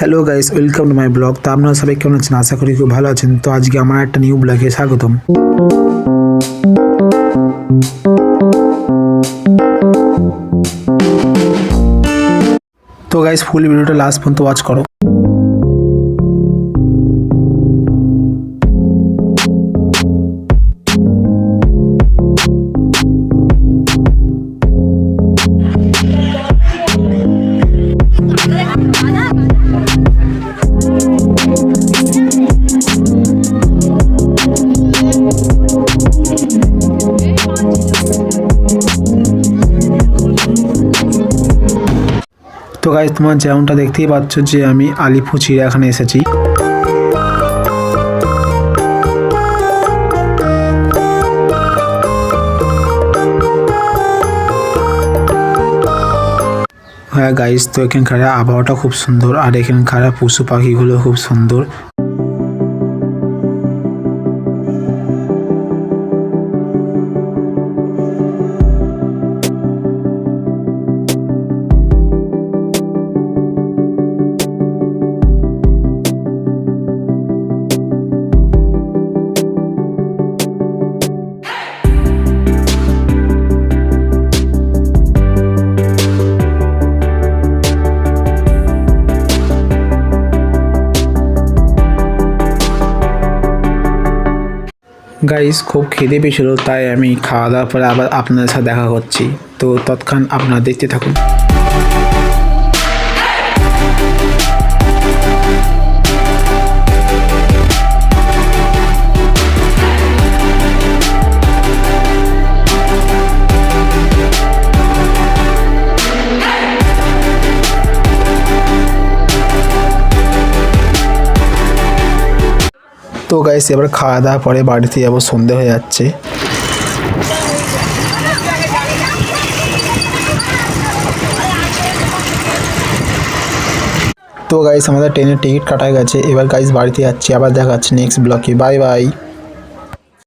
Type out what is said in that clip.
Hello guys, welcome to my blog. তো আপনারা সবাই কেমন আছেন? আশা করি খুব ভালো আছেন। তো আজকে আমার একটা নিউ ব্লগে স্বাগতম। তো গাইস, ফুল ভিডিওটা লাস্ট পর্যন্ত ওয়াচ করো। তো গাইস, তোমার যেমনটা দেখতেই পাচ্ছ যে আমি আলিপুর চিড়িয়াখানা এসেছি। হ্যাঁ গাইস, তো এখানকার আবহাওয়াটা খুব সুন্দর আর এখানকার পশু পাখিগুলো খুব সুন্দর। গাইস, খুব খিদে পেয়েছিল, তাই আমি খাওয়া দাওয়ার পরে আবার আপনাদের সাথে দেখা করছি। তো তৎক্ষণ আপনারা দেখতে থাকুন। তো গাইস, এবার খাওয়া দাওয়া পরে বাড়িতে যাবো, সন্ধে হয়ে যাচ্ছে। তো গাইস, আমাদের ট্রেনের টিকিট কাটা গেছে। এবার গাইস বাড়িতে যাচ্ছি, আবার দেখা যাচ্ছে নেক্সট ব্লগে। Bye bye.